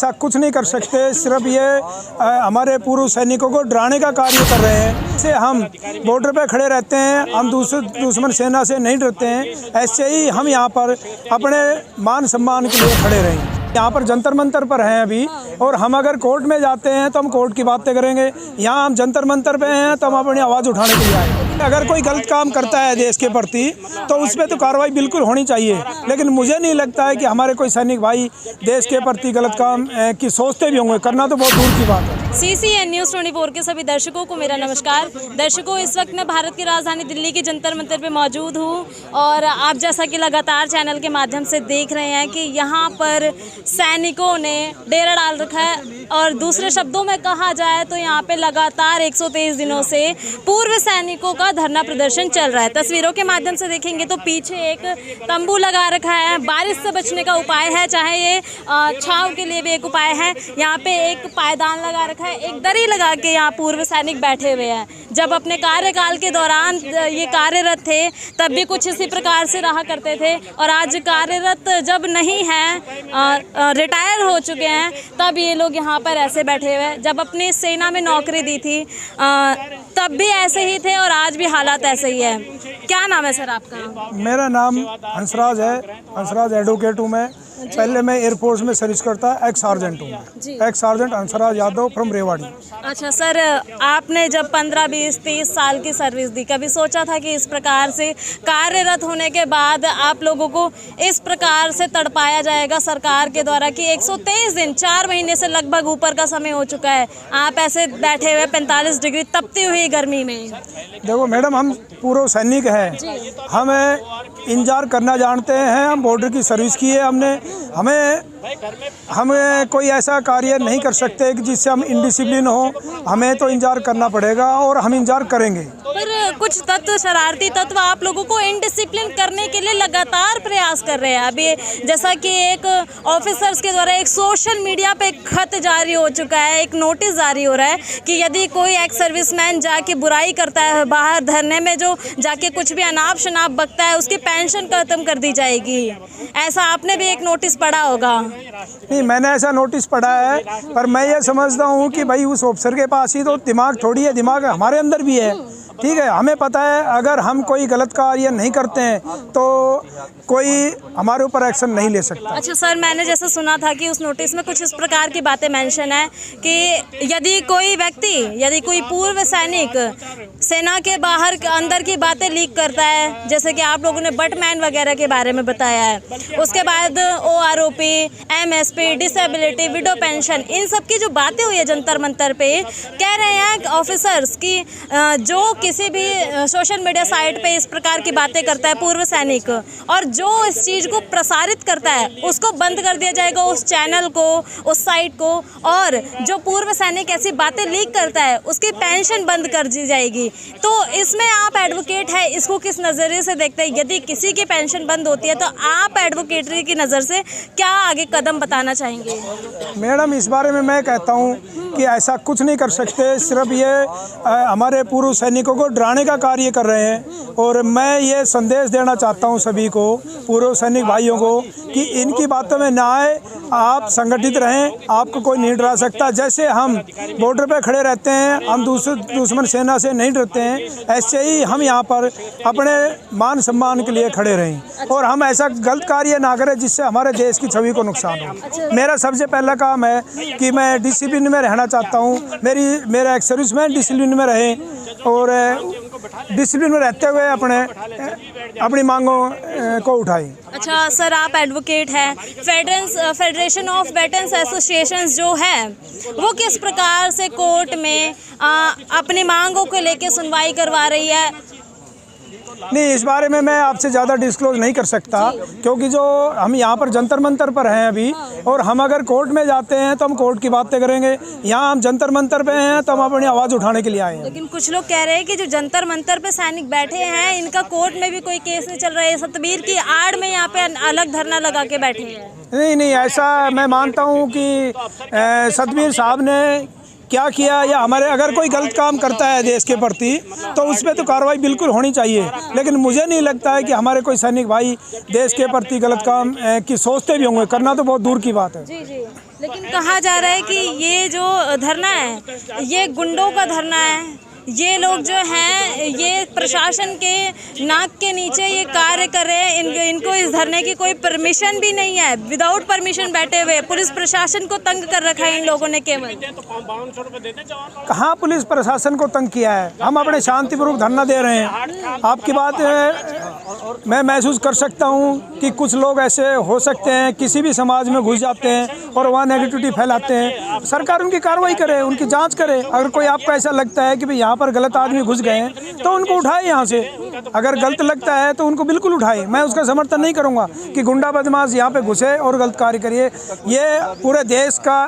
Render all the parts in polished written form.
ऐसा कुछ नहीं कर सकते। सिर्फ ये हमारे पूर्व सैनिकों को डराने का कार्य कर रहे हैं। से हम बॉर्डर पे खड़े रहते हैं, हम दुश्मन सेना से नहीं डरते हैं। ऐसे ही हम यहाँ पर अपने मान सम्मान के लिए खड़े रहें। यहाँ पर जंतर मंतर पर हैं अभी, और हम अगर कोर्ट में जाते हैं तो हम कोर्ट की बातें करेंगे। यहाँ हम जंतर मंतर पे हैं तो हम अपनी आवाज़ उठाने के लिए आए। अगर कोई गलत काम करता है देश के प्रति तो उस पर तो कार्रवाई बिल्कुल होनी चाहिए, लेकिन मुझे नहीं लगता है कि हमारे कोई सैनिक भाई देश के प्रति गलत काम की सोचते भी होंगे। करना तो बहुत दूर की बात है। CCN न्यूज़ 24 के सभी दर्शकों को मेरा नमस्कार। दर्शकों, इस वक्त मैं भारत की राजधानी दिल्ली के जंतर मंतर पे मौजूद हूँ, और आप जैसा कि लगातार चैनल के माध्यम से देख रहे हैं कि यहाँ पर सैनिकों ने डेरा डाल रखा है। और दूसरे शब्दों में कहा जाए तो यहाँ पे लगातार 123 दिनों से पूर्व सैनिकों का धरना प्रदर्शन चल रहा है। तस्वीरों के माध्यम से देखेंगे तो पीछे एक तंबू लगा रखा है, बारिश से बचने का उपाय है, चाहे ये छांव के लिए भी एक उपाय है। यहाँ पे एक पायदान लगा रखा है, एक दरी लगा के यहाँ पूर्व सैनिक बैठे हुए हैं। जब अपने कार्यकाल के दौरान ये कार्यरत थे तब भी कुछ इसी प्रकार से रहा करते थे, और आज कार्यरत जब नहीं हैं, रिटायर हो चुके हैं, तब ये लोग यहाँ पर ऐसे बैठे हुए हैं। जब अपनी सेना में नौकरी दी थी तब भी ऐसे ही थे, और आज भी हालात ऐसे ही है। क्या नाम है सर आपका? मेरा नाम हंसराज है, हंसराज एडवोकेट हूँ मैं। पहले मैं एयरफोर्स में सर्विस करता, एक्स सार्जेंट हूँ। X sergeant Hansraj Yadav from Rewari. अच्छा सर, आपने जब 15, 20, 30 साल की सर्विस दी, कभी सोचा था कि इस प्रकार से कार्यरत होने के बाद आप लोगों को इस प्रकार से तड़पाया जाएगा सरकार के द्वारा कि 123 दिन 4 महीने से लगभग ऊपर का समय हो चुका है, आप ऐसे बैठे हुए 45 डिग्री तपती हुई गर्मी में? देखो मैडम, हम पूर्व सैनिक हैं, हमें इंतजार करना जानते हैं। हम बॉर्डर की सर्विस की है हमने। हमें कोई ऐसा कार्य नहीं कर सकते कि जिससे हम इनडिसिप्लिन हो। हमें तो इंतजार करना पड़ेगा और हम इंतजार करेंगे। पर कुछ तत्व, शरारती तत्व आप लोगों को इनडिसिप्लिन करने के लिए लगातार प्रयास कर रहे हैं। अभी जैसा कि एक ऑफिसर्स के द्वारा एक सोशल मीडिया पे खत जारी हो चुका है, एक नोटिस जारी हो रहा है कि यदि कोई एक्स सर्विसमैन जाके बुराई करता है बाहर धरने में, जो जाके कुछ भी अनाप शनाप बकता है, उसकी पेंशन खत्म कर दी जाएगी। ऐसा आपने भी एक नोटिस पढ़ा होगा? नहीं, मैंने ऐसा नोटिस पढ़ा है, पर मैं ये समझता हूँ कि भाई उस ऑफिसर के पास ही तो दिमाग थोड़ी है, दिमाग हमारे अंदर भी है। ठीक है, हमें पता है अगर हम कोई गलत कार्य नहीं करते हैं तो कोई हमारे ऊपर एक्शन नहीं ले सकता। अच्छा सर, मैंने जैसा सुना था कि उस नोटिस में कुछ इस प्रकार की बातें मेंशन है कि यदि कोई व्यक्ति, यदि कोई पूर्व सैनिक सेना के बाहर अंदर की बातें लीक करता है, जैसे कि आप लोगों ने बटमैन वगैरह के बारे में बताया है, उसके बाद OROP, MSP, disability, widow pension, इन सब की जो बातें हुई है जंतर मंतर पे, कह रहे हैं ऑफिसर्स की जो किसी भी सोशल मीडिया साइट पे इस प्रकार की बातें करता है पूर्व सैनिक, और जो इस चीज़ को प्रसारित करता है उसको बंद कर दिया जाएगा, उस चैनल को, उस साइट को, और जो पूर्व सैनिक ऐसी बातें लीक करता है उसकी पेंशन बंद कर दी जाएगी। तो इसमें आप एडवोकेट है, इसको किस नज़रिए से देखते हैं? यदि किसी की पेंशन बंद होती है तो आप एडवोकेटरी की नज़र से क्या आगे कदम बताना चाहेंगे? मैडम, इस बारे में मैं कहता हूँ कि ऐसा कुछ नहीं कर सकते। सिर्फ ये हमारे पूर्व सैनिकों को डराने का कार्य कर रहे हैं, और मैं ये संदेश देना चाहता हूँ सभी को, पूर्व सैनिक भाइयों को, कि इनकी बातों में ना आए। आप संगठित रहें, आपको कोई नहीं डरा सकता। जैसे हम बॉर्डर पे खड़े रहते हैं, हम दुश्मन सेना से नहीं डरते हैं, ऐसे ही हम यहाँ पर अपने मान सम्मान के लिए खड़े रहें, और हम ऐसा गलत कार्य ना करें जिससे हमारे देश की छवि को नुकसान हो। मेरा सबसे पहला काम है कि मैं डिसिप्लिन में रहना चाहता हूँ। मेरा एक सर्विसमैन डिसिप्लिन में रहे, और डिसिप्लिन में रहते हुए अपनी मांगों को उठाएं। अच्छा सर, आप एडवोकेट हैं, फेडरेशन ऑफ वेटरन्स एसोसिएशंस जो है वो किस प्रकार से कोर्ट में अपनी मांगों को लेकर सुनवाई करवा रही है? नहीं, इस बारे में मैं आपसे ज़्यादा डिस्क्लोज नहीं कर सकता, क्योंकि जो हम यहाँ पर जंतर मंतर पर हैं अभी, और हम अगर कोर्ट में जाते हैं तो हम कोर्ट की बातें करेंगे। यहाँ हम जंतर मंतर पे हैं तो हम अपनी आवाज़ उठाने के लिए आए हैं। लेकिन कुछ लोग कह रहे हैं कि जो जंतर मंतर पे सैनिक बैठे हैं, इनका कोर्ट में भी कोई केस नहीं चल रहा है, सतबीर की आड़ में यहाँ पे अलग धरना लगा के बैठे हैं। नहीं, ऐसा मैं मानता हूँ कि सतबीर साहब ने क्या किया, या हमारे अगर कोई गलत काम करता है देश के प्रति तो उस पर तो कार्रवाई बिल्कुल होनी चाहिए। लेकिन मुझे नहीं लगता है कि हमारे कोई सैनिक भाई देश के प्रति गलत काम की सोचते भी होंगे, करना तो बहुत दूर की बात है। जी जी, लेकिन कहा जा रहा है कि ये जो धरना है ये गुंडों का धरना है। ये लोग जो हैं ये प्रशासन के नाक के नीचे ये कार्य कर रहे हैं। इनको इस धरने की कोई परमिशन भी नहीं है, विदाउट परमिशन बैठे हुए। पुलिस प्रशासन को तंग कर रखा है इन लोगों ने केवल। कहाँ पुलिस प्रशासन को तंग किया है? हम अपने शांतिपूर्वक धरना दे रहे हैं। आपकी बात मैं महसूस कर सकता हूँ कि कुछ लोग ऐसे हो सकते हैं किसी भी समाज में घुस जाते हैं और वहाँ नेगेटिविटी फैलाते हैं। सरकार उनकी कार्रवाई करे, उनकी जांच करे। अगर कोई आपको ऐसा लगता है कि भाई यहाँ पर गलत आदमी घुस गए हैं तो उनको उठाए यहाँ से। अगर गलत लगता है तो उनको बिल्कुल उठाए। मैं उसका समर्थन नहीं करूँगा कि गुंडा बदमाश यहाँ पे घुसे और गलत कार्य करिए। ये पूरे देश का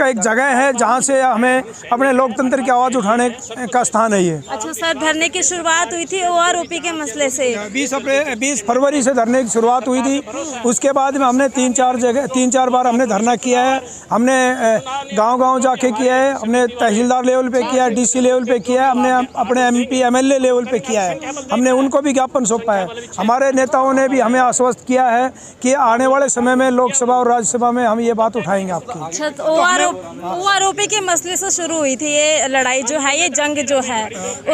एक जगह है जहाँ से हमें अपने लोकतंत्र की आवाज़ उठाने का स्थान है ये। अच्छा सर, धरने की शुरुआत हुई थी OROP के मसले से। 20 फरवरी से धरने की शुरुआत हुई थी। उसके बाद में हमने 3-4 बार हमने धरना किया है। हमने गांव-गांव जाके किया है, हमने तहसीलदार लेवल पे किया है, DC लेवल पे किया है, हमने अपने MP MLA लेवल पे किया है। हमने उनको भी ज्ञापन सौंपा है। हमारे नेताओं ने भी हमें आश्वस्त किया है कि आने वाले समय में लोकसभा और राज्यसभा में हम ये बात उठाएंगे आपकी। अच्छा, तो OROP के मसले से शुरू हुई थी ये लड़ाई जो है, ये जंग जो है।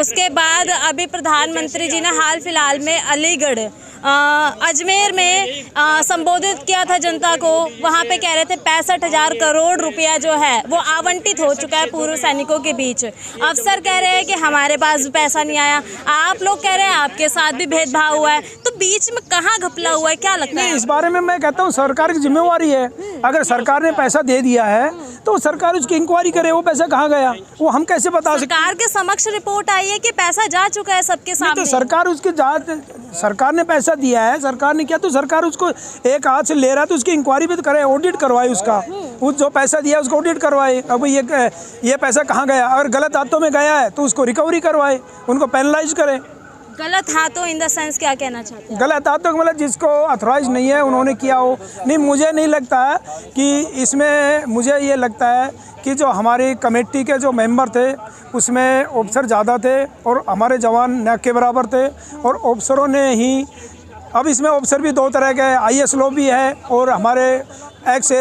उसके बाद अभी प्रधानमंत्री जी ने हाल फिलहाल में अलीगढ़ अजमेर में संबोधित किया था जनता को। वहाँ पे कह रहे थे 65,000 करोड़ रुपया जो है वो आवंटित हो चुका है पूर्व सैनिकों के बीच। अफसर कह रहे हैं कि हमारे पास भी पैसा नहीं आया। आप लोग कह रहे हैं आपके साथ भी भेदभाव हुआ है। तो बीच में कहाँ घपला हुआ है, क्या लगता है? इस बारे में मैं कहता हूँ सरकार की जिम्मेवारी है। अगर सरकार ने पैसा दे दिया है तो सरकार उसकी इंक्वायरी करे, वो पैसा कहाँ गया वो हम कैसे बता सकते? सरकार के समक्ष रिपोर्ट आई है कि पैसा जा चुका है सबके सामने। तो सरकार उसकी जांच, सरकार ने पैसा दिया है, सरकार ने किया तो सरकार उसको एक हाथ से ले रहा है तो उसकी इंक्वायरी भी तो करे, ऑडिट करवाए उसका। उस जो पैसा दिया उसको ऑडिट करवाए। अब ये पैसा कहाँ गया? अगर गलत हाथों में गया है तो उसको रिकवरी करवाए, उनको पेनलाइज करे। गलत हाथों इन द सेंस क्या कहना चाहते हैं? गलत हाथों मतलब जिसको अथॉराइज नहीं है उन्होंने किया हो। नहीं, मुझे नहीं लगता है कि इसमें, मुझे ये लगता है कि जो हमारी कमेटी के जो मेंबर थे उसमें ऑफिसर ज़्यादा थे और हमारे जवान न के बराबर थे और ऑफिसरों ने ही। अब इसमें ऑफिसर भी दो तरह के, IAS लोग भी है और हमारे एक्स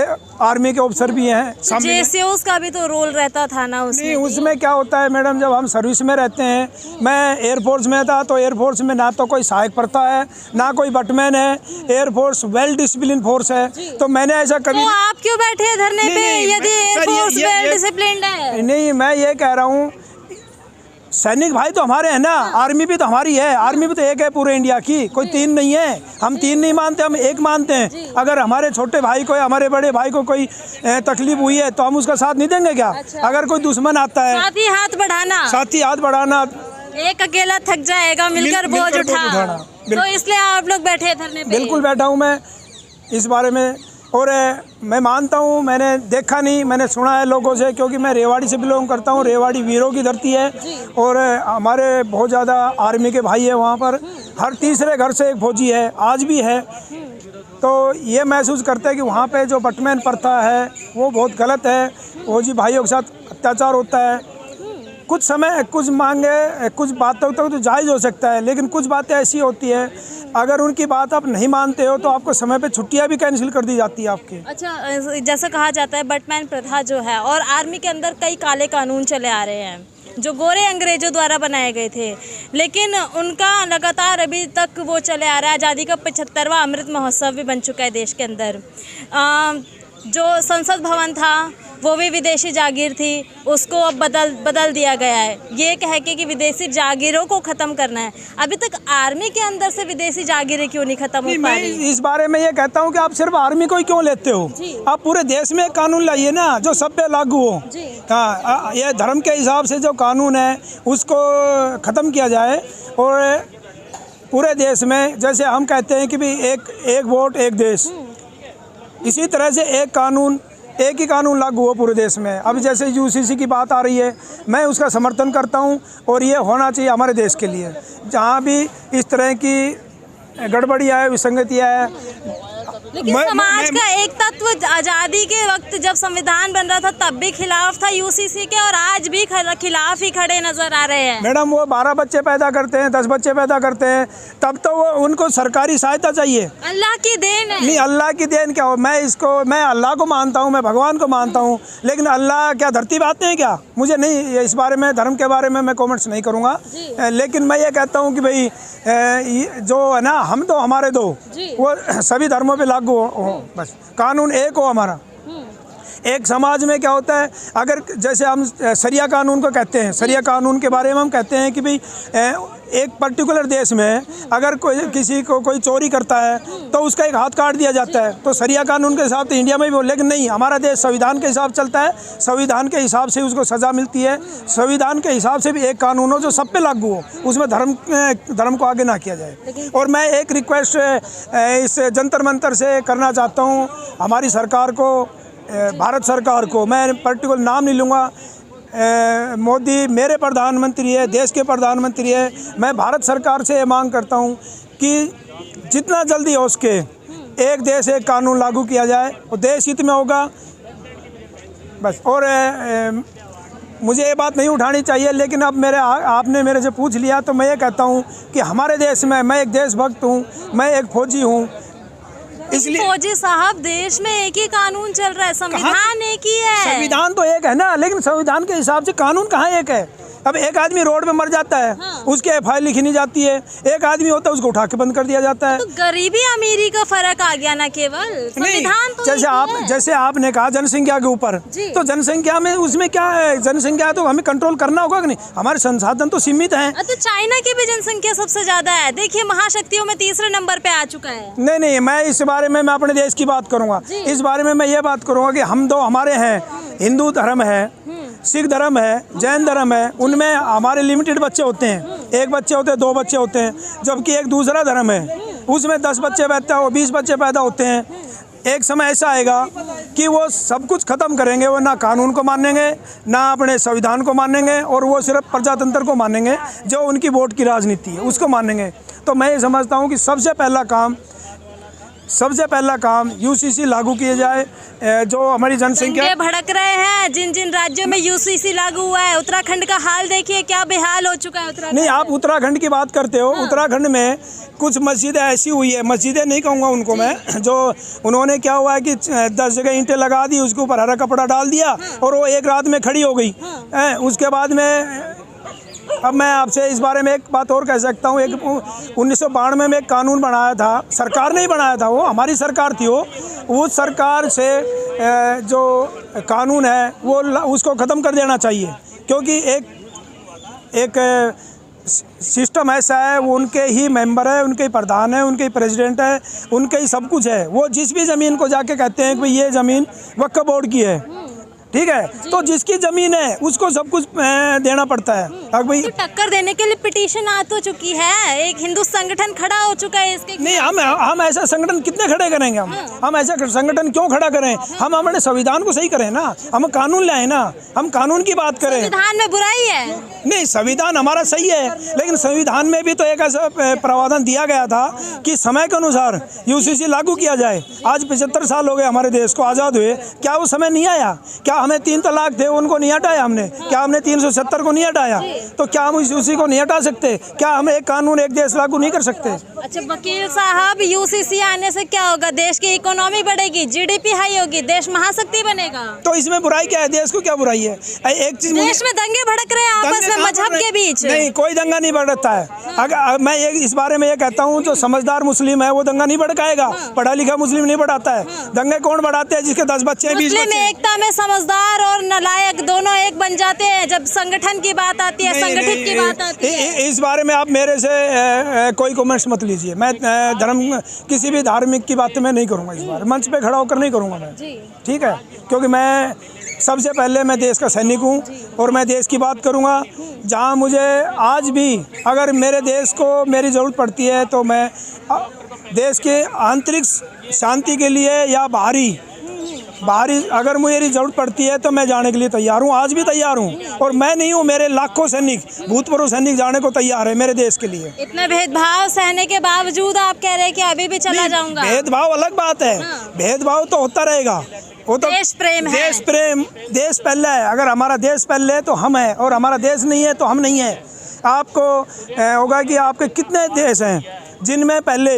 आर्मी के ऑफिसर भी हैं। JCOs का भी तो रोल रहता था ना उसमें? नहीं, उसमें क्या होता है मैडम, जब हम सर्विस में रहते हैं, मैं एयरफोर्स में था तो एयरफोर्स में ना तो कोई सहायक प्रथा है ना कोई बटमैन है। एयरफोर्स वेल डिसिप्लिन फोर्स है। तो मैंने ऐसा कभी। तो आप क्यों बैठे हैं धरने पे यदि एयरफोर्स वेल डिसिप्लिन्ड है? नहीं, मैं ये कह रहा हूँ सैनिक भाई तो हमारे हैं ना, आर्मी भी तो हमारी है। आर्मी भी तो एक है पूरे इंडिया की, कोई तीन नहीं है। हम तीन नहीं मानते, हम एक मानते हैं। अगर हमारे छोटे भाई को या हमारे बड़े भाई को कोई तकलीफ हुई है तो हम उसका साथ नहीं देंगे क्या? अच्छा। अगर कोई दुश्मन आता है, साथ ही हाथ बढ़ाना। एक अकेला थक जाएगा, मिलकर बोझ उठाना। तो इसलिए आप लोग बैठे हैं धरने पे? बिल्कुल बैठा हूँ मैं इस बारे में। और मैं मानता हूँ, मैंने देखा नहीं, मैंने सुना है लोगों से, क्योंकि मैं रेवाड़ी से बिलोंग करता हूँ। रेवाड़ी वीरों की धरती है और हमारे बहुत ज़्यादा आर्मी के भाई है वहाँ पर। हर तीसरे घर से एक फौजी है, आज भी है। तो ये महसूस करते हैं कि वहाँ पे जो बटमैन प्रथा है वो बहुत गलत है। फौजी भाइयों के साथ अत्याचार होता है। कुछ समय, कुछ मांगे, कुछ बातों तक तो जायज़ हो सकता है, लेकिन कुछ बातें ऐसी होती है अगर उनकी बात आप नहीं मानते हो तो आपको समय पे छुट्टियां भी कैंसिल कर दी जाती है आपकी। अच्छा, जैसा कहा जाता है बटमैन प्रथा जो है, और आर्मी के अंदर कई काले कानून चले आ रहे हैं जो गोरे अंग्रेजों द्वारा बनाए गए थे, लेकिन उनका लगातार अभी तक वो चले आ रहा है। आज़ादी का 75वां अमृत महोत्सव भी बन चुका है देश के अंदर। जो संसद भवन था वो भी विदेशी जागीर थी, उसको अब बदल दिया गया है ये कह के कि विदेशी जागीरों को ख़त्म करना है। अभी तक आर्मी के अंदर से विदेशी जागीरें क्यों नहीं ख़त्म हो पा रही? इस बारे में ये कहता हूँ कि आप सिर्फ आर्मी को ही क्यों लेते हो? आप पूरे देश में एक कानून लाइए ना जो सब पे लागू हो। हाँ, ये धर्म के हिसाब से जो कानून है उसको ख़त्म किया जाए और पूरे देश में, जैसे हम कहते हैं कि भी एक वोट एक देश, इसी तरह से एक ही कानून लागू हो पूरे देश में। अब जैसे UCC की बात आ रही है, मैं उसका समर्थन करता हूं और ये होना चाहिए हमारे देश के लिए। जहां भी इस तरह की गड़बड़ियाँ है, विसंगतियाँ है, लेकिन समाज का एक तत्व आज़ादी के वक्त जब संविधान बन रहा था तब भी खिलाफ था यूसीसी के, और आज भी खिलाफ ही खड़े नजर आ रहे हैं। मैडम वो 12 बच्चे पैदा करते हैं, 10 बच्चे पैदा करते हैं, तब तो वो उनको सरकारी सहायता चाहिए। अल्लाह की देन है। नहीं, अल्लाह की देन क्या हो, मैं अल्लाह को मानता हूँ, मैं भगवान को मानता हूँ, लेकिन अल्लाह क्या धरती पे आते हैं क्या? मुझे नहीं, इस बारे में धर्म के बारे में मैं कमेंट्स नहीं करूँगा, लेकिन मैं ये कहता हूँ कि भाई जो है ना, हम तो हमारे दो वो सभी धर्मों पे लागू हो, बस कानून एक हो हमारा। एक समाज में क्या होता है, अगर जैसे हम शरिया कानून को कहते हैं, शरिया कानून के बारे में हम कहते हैं कि भाई एक पर्टिकुलर देश में अगर किसी को कोई चोरी करता है तो उसका एक हाथ काट दिया जाता है, तो शरिया कानून के हिसाब से इंडिया में भी, लेकिन नहीं, हमारा देश संविधान के हिसाब चलता है, संविधान के हिसाब से उसको सज़ा मिलती है, संविधान के हिसाब से भी एक कानून हो जो सब पे लागू हो, उसमें धर्म को आगे ना किया जाए। और मैं एक रिक्वेस्ट इस जंतर मंतर से करना चाहता हूँ हमारी सरकार को, भारत सरकार को, मैं पर्टिकुलर नाम नहीं लूँगा, मोदी मेरे प्रधानमंत्री है, देश के प्रधानमंत्री है, मैं भारत सरकार से ये मांग करता हूँ कि जितना जल्दी हो सके एक देश एक कानून लागू किया जाए, और देश हित में होगा बस। और मुझे ये बात नहीं उठानी चाहिए, लेकिन अब आपने मेरे से पूछ लिया तो मैं ये कहता हूँ कि हमारे देश में, मैं एक देशभक्त हूँ, मैं एक फौजी हूँ, इसलिए फौजी साहब देश में एक ही कानून चल रहा है, संविधान एक ही है। संविधान तो एक है ना, लेकिन संविधान के हिसाब से कानून कहाँ एक है? अब एक आदमी रोड पे मर जाता है, उसके एफआईआर लिखी नहीं जाती है, एक आदमी होता है उसको उठा के बंद कर दिया जाता है। तो गरीबी अमीरी का फर्क आ गया ना, केवल संविधान तो जैसे आपने कहा जनसंख्या के ऊपर, तो जनसंख्या में उसमें क्या है, जनसंख्या तो हमें कंट्रोल करना होगा कि नहीं, हमारे संसाधन तो सीमित हैं। तो चाइना की भी जनसंख्या सबसे ज्यादा है, देखिए महाशक्तियों में तीसरे नंबर पे आ चुका है। नहीं, मैं इस बारे में मैं अपने देश की बात करूँगा, इस बारे में मैं ये बात करूँगा कि हम दो हमारे हैं, हिंदू धर्म है, सिख धर्म है, जैन धर्म है, उनमें हमारे लिमिटेड बच्चे होते हैं, एक बच्चे होते हैं, 2 बच्चे होते हैं, जबकि एक दूसरा धर्म है उसमें 10 बच्चे पैदा हो, 20 बच्चे पैदा होते हैं। एक समय ऐसा आएगा कि वो सब कुछ ख़त्म करेंगे, वो ना कानून को मानेंगे, ना अपने संविधान को मानेंगे, और वो सिर्फ प्रजातंत्र को मानेंगे, जो उनकी वोट की राजनीति है उसको मानेंगे। तो मैं ये समझता हूँ कि सबसे पहला काम यूसीसी लागू किए जाए, जो हमारी जनसंख्या भड़क रहे हैं जिन जिन राज्यों में यूसीसी लागू हुआ है। उत्तराखंड का हाल देखिए क्या बेहाल हो चुका है उत्तराखंड। नहीं, आप उत्तराखंड की बात करते हो, उत्तराखंड में कुछ मस्जिदें ऐसी हुई है, मस्जिदें नहीं कहूँगा उनको मैं, जो उन्होंने क्या हुआ है कि 10 जगह ईंटें लगा दी, उसके ऊपर हरा कपड़ा डाल दिया और वो एक रात में खड़ी हो गई। उसके बाद में अब मैं आपसे इस बारे में एक बात और कह सकता हूँ, 1992 में एक कानून बनाया था, सरकार नहीं बनाया था, वो हमारी सरकार थी, वो सरकार से जो कानून है वो उसको ख़त्म कर देना चाहिए, क्योंकि एक सिस्टम ऐसा है, वो उनके ही मेंबर है, उनके ही प्रधान है, उनके ही प्रेसिडेंट है, उनके ही सब कुछ है। वो जिस भी ज़मीन को जाके कहते हैं कि भाई ये ज़मीन वक्फ बोर्ड की है, ठीक है, तो जिसकी जमीन है उसको सब कुछ देना पड़ता है। अब भाई तो टक्कर देने के लिए पिटीशन आ तो चुकी है, एक हिंदू संगठन खड़ा हो चुका है इसके। नहीं, हम ऐसा संगठन कितने खड़े करेंगे? हम ऐसा संगठन क्यों खड़ा करें? हम अपने संविधान को सही करें ना, हम कानून लाए ना, हम कानून की बात करें। संविधान में बुराई है? नहीं, संविधान हमारा सही है, लेकिन संविधान में भी तो एक ऐसा प्रावधान दिया गया था कि समय के अनुसार यूसीसी लागू किया जाए। आज 75 साल हो गए हमारे देश को आज़ाद हुए, क्या वो समय नहीं आया? क्या हमें 3 तलाक थे उनको नहीं हटाया हमने? क्या हमने 370 को नहीं हटाया? तो क्या हम यूसीसी को नहीं हटा सकते? क्या हम एक कानून एक देश लागू नहीं कर सकते? अच्छा वकील साहब, यूसीसी आने से क्या होगा? देश की इकोनॉमी बढ़ेगी, जीडीपी हाई होगी, देश महाशक्ति बनेगा। तो इसमें बुराई क्या है? देश को क्या बुराई है? एक चीज, देश में दंगे भड़क रहे हैं आपस में मजहब के बीच। नहीं, कोई दंगा नहीं भड़कता है। अगर मैं इस बारे में ये कहता हूँ, जो समझदार मुस्लिम है वो दंगा नहीं भड़काएगा, पढ़ा लिखा मुस्लिम नहीं बढ़ाता है। दंगे कौन बढ़ाते हैं? जिसके 10 बच्चे हैं, 20 बच्चे। एकता में समझदार और नालायक दोनों एक बन जाते हैं जब संगठन की बात आती है, संगठित की बात आती है। इस बारे में आप मेरे से कोई कमेंट्स मत लीजिए। मैं किसी भी धार्मिक की बात मैं नहीं करूँगा, इस बार मंच पे खड़ा होकर नहीं करूँगा मैं, ठीक है? क्योंकि मैं सबसे पहले मैं देश का सैनिक हूँ और मैं देश की बात करूँगा। जहाँ मुझे आज भी अगर मेरे देश को मेरी ज़रूरत पड़ती है तो मैं देश के आंतरिक शांति के लिए या बाहरी अगर मुझे ज़रूरत पड़ती है तो मैं जाने के लिए तैयार हूँ, आज भी तैयार हूँ। और मैं नहीं हूँ, मेरे लाखों सैनिक, भूतपूर्व सैनिक जाने को तैयार है मेरे देश के लिए। इतने भेदभाव सहने के बावजूद आप कह रहे हैं कि अभी भी चला जाऊंगा? भेदभाव अलग बात है, भेदभाव तो होता रहेगा, वो तो देश प्रेम है। देश प्रेम, देश पहले है। अगर हमारा देश पहले है तो हम हैं, और हमारा देश नहीं है तो हम नहीं हैं। आपको होगा कि आपके कितने देश हैं जिनमें पहले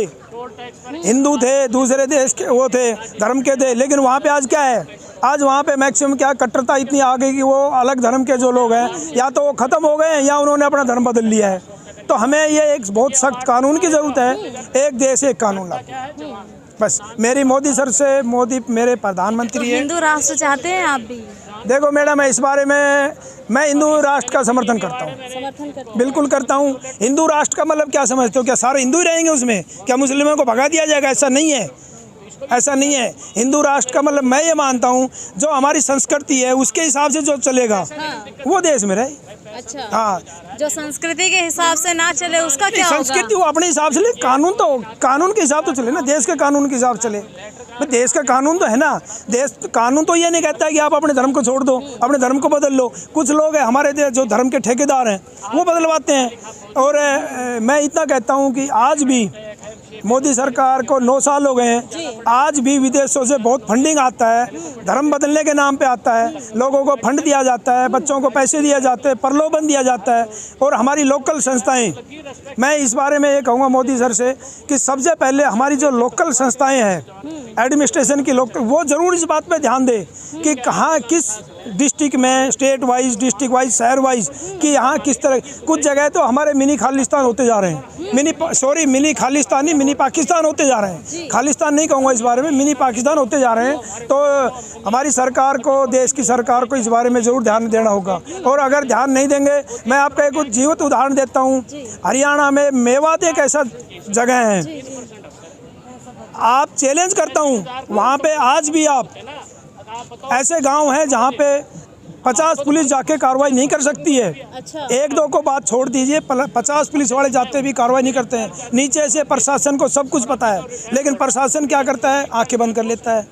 हिंदू थे, दूसरे देश के वो थे, धर्म के थे, लेकिन वहाँ पे आज क्या है? आज वहाँ पे मैक्सिमम क्या कट्टरता इतनी आ गई कि वो अलग धर्म के जो लोग हैं या तो वो ख़त्म हो गए हैं या उन्होंने अपना धर्म बदल लिया है। तो हमें ये एक बहुत सख्त कानून की ज़रूरत है, एक देश एक कानून लागू। बस मेरी मोदी सर से, मोदी मेरे प्रधानमंत्री है। हिंदू राष्ट्र चाहते हैं आप भी? देखो मैडम, इस बारे में मैं हिंदू राष्ट्र का समर्थन करता हूँ, समर्थन करते हैं? बिल्कुल करता हूँ। हिंदू राष्ट्र का मतलब क्या समझते हो? क्या सारे हिंदू ही रहेंगे उसमें? क्या मुस्लिमों को भगा दिया जाएगा? ऐसा नहीं है, ऐसा नहीं है। हिंदू राष्ट्र का मतलब मैं ये मानता हूँ जो हमारी संस्कृति है उसके हिसाब से जो चलेगा वो देश में रहे। अच्छा, हाँ, जो संस्कृति के हिसाब से ना चले उसका क्या होगा? संस्कृति वो अपने हिसाब से ले, कानून तो कानून के हिसाब तो चले ना, देश के कानून के हिसाब चले। भाई देश का कानून तो है ना, देश कानून तो ये नहीं कहता है कि आप अपने धर्म को छोड़ दो, अपने धर्म को बदल लो। कुछ लोग हैं हमारे जो धर्म के ठेकेदार हैं वो बदलवाते हैं। और मैं इतना कहता हूँ कि आज भी मोदी सरकार को 9 साल हो गए हैं, आज भी विदेशों से बहुत फंडिंग आता है, धर्म बदलने के नाम पे आता है, लोगों को फंड दिया जाता है, बच्चों को पैसे दिए जाते हैं, प्रलोभन दिया जाता है। और हमारी लोकल संस्थाएं, मैं इस बारे में ये कहूँगा मोदी सर से कि सबसे पहले हमारी जो लोकल संस्थाएं हैं एडमिनिस्ट्रेशन की, लोग वो ज़रूर इस बात पे ध्यान दे कि कहाँ किस डिस्ट्रिक्ट में, स्टेट वाइज, डिस्ट्रिक्ट वाइज, शहर वाइज, कि यहाँ किस तरह। कुछ जगह तो हमारे मिनी खालिस्तान होते जा रहे हैं, मिनी खालिस्तान नहीं, मिनी पाकिस्तान होते जा रहे हैं। खालिस्तान नहीं कहूँगा इस बारे में, मिनी पाकिस्तान होते जा रहे हैं। तो हमारी सरकार को, देश की सरकार को इस बारे में ज़रूर ध्यान देना होगा। और अगर ध्यान नहीं देंगे, मैं आपका एक जीवित उदाहरण देता हूँ। हरियाणा में मेवात एक ऐसा जगह है, आप चैलेंज करता हूँ, वहाँ पे आज भी आप ऐसे गांव हैं जहाँ पे 50 पुलिस जाके कार्रवाई नहीं कर सकती है। अच्छा। 1-2 को बात छोड़ दीजिए, 50 पुलिस वाले जाते भी कार्रवाई नहीं करते हैं। नीचे से प्रशासन को सब कुछ पता है, लेकिन प्रशासन क्या करता है? आंखें बंद कर लेता है,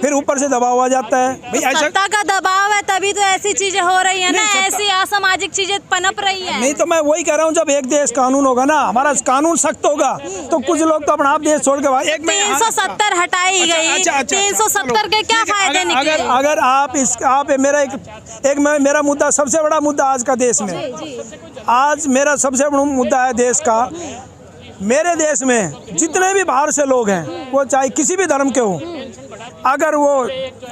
फिर ऊपर से दबाव आ जाता है। भाई ऐसा सत्ता का दबाव है तभी तो ऐसी चीजें हो रही है ना, ऐसी असामाजिक चीजें पनप रही है। नहीं तो मैं वही कह रहा हूँ, जब एक देश कानून होगा ना, हमारा कानून सख्त होगा, तो कुछ लोग तो अपना आप देश छोड़ के 370 हटाई गई। 370 के क्या फायदे निकले? अगर आप मेरा मुद्दा, सबसे बड़ा मुद्दा आज का देश में, आज मेरा सबसे बड़ा मुद्दा है देश का। मेरे देश में जितने भी बाहर से लोग हैं, वो चाहे किसी भी धर्म के हों, अगर वो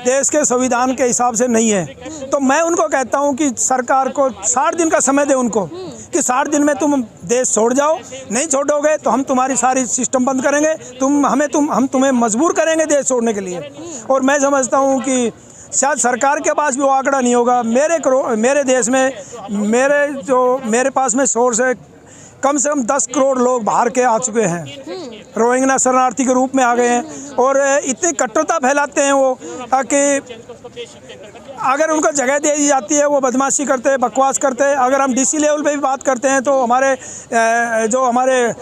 देश के संविधान के हिसाब से नहीं है, तो मैं उनको कहता हूं कि सरकार को 60 दिन का समय दे उनको, कि 60 दिन में तुम देश छोड़ जाओ। नहीं छोड़ोगे तो हम तुम्हारी सारी सिस्टम बंद करेंगे, हम तुम्हें मजबूर करेंगे देश छोड़ने के लिए। और मैं समझता हूं कि शायद सरकार के पास भी वो आंकड़ा नहीं होगा। मेरे देश में, मेरे पास में सोर्स है, कम से कम 10 करोड़ लोग बाहर के आ चुके हैं, रोहिंग्या शरणार्थी के रूप में आ गए हैं। और इतनी कट्टरता फैलाते हैं वो कि अगर उनको जगह दे दी जाती है वो बदमाशी करते हैं, बकवास करते हैं। अगर हम डीसी लेवल पे भी बात करते हैं तो हमारे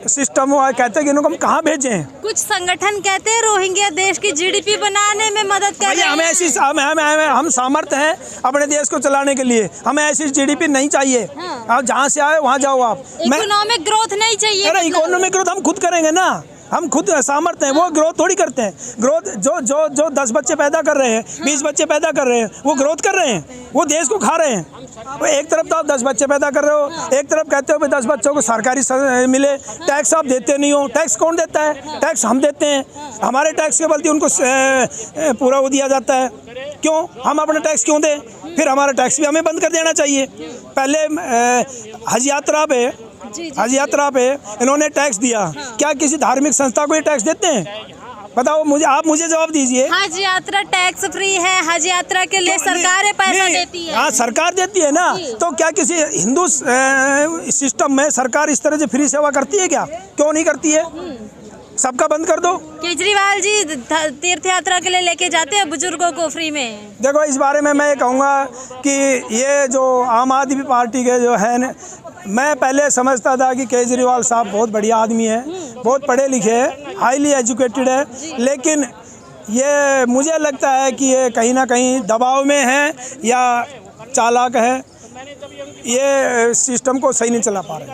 सिस्टम कहते हैं कि इनको हम कहाँ भेजें। कुछ संगठन कहते हैं रोहिंग्या देश की जीडीपी बनाने में मदद कर रहे हैं। हम सामर्थ्य हैं अपने देश को चलाने के लिए, हमें ऐसी जीडीपी नहीं चाहिए। आप जहाँ से आए वहाँ जाओ आप। इकोनॉमिक ग्रोथ नहीं चाहिए। अरे इकोनॉमिक ग्रोथ हम खुद करेंगे ना, हम खुद सामर्थ्य हैं, वो ग्रोथ थोड़ी करते हैं। ग्रोथ जो 10 बच्चे पैदा कर रहे हैं, 20 बच्चे पैदा कर रहे हैं, वो ग्रोथ कर रहे हैं, वो देश को खा रहे हैं। वो एक तरफ तो आप 10 बच्चे पैदा कर रहे हो, एक तरफ कहते हो कि 10 बच्चों को सरकारी मिले, टैक्स आप देते नहीं हो। टैक्स कौन देता है? टैक्स हम देते हैं। हमारे टैक्स के बल्कि उनको पूरा वो दिया जाता है। क्यों? हम अपना टैक्स क्यों दें? फिर हमारा टैक्स भी हमें बंद कर देना चाहिए। पहले हज यात्रा पे इन्होंने टैक्स दिया, क्या किसी धार्मिक संस्था को ये टैक्स देते हैं? बताओ मुझे, आप मुझे जवाब दीजिए। हज यात्रा टैक्स फ्री है, हज यात्रा के लिए सरकार पैसा देती है। हाँ, सरकार देती है ना, तो क्या किसी हिंदू सिस्टम में सरकार इस तरह से फ्री सेवा करती है क्या? क्यों नहीं करती है? सबका बंद कर दो। केजरीवाल जी तीर्थ यात्रा के लिए लेके जाते हैं बुजुर्गों को फ्री में। देखो इस बारे में मैं ये कहूँगा कि ये जो आम आदमी पार्टी के जो है न, मैं पहले समझता था कि केजरीवाल साहब बहुत बढ़िया आदमी है, बहुत पढ़े लिखे हैं, हाईली एजुकेटेड है, लेकिन ये मुझे लगता है कि ये कहीं ना कहीं दबाव में है या चालाक है, ये सिस्टम को सही नहीं चला पा रहे।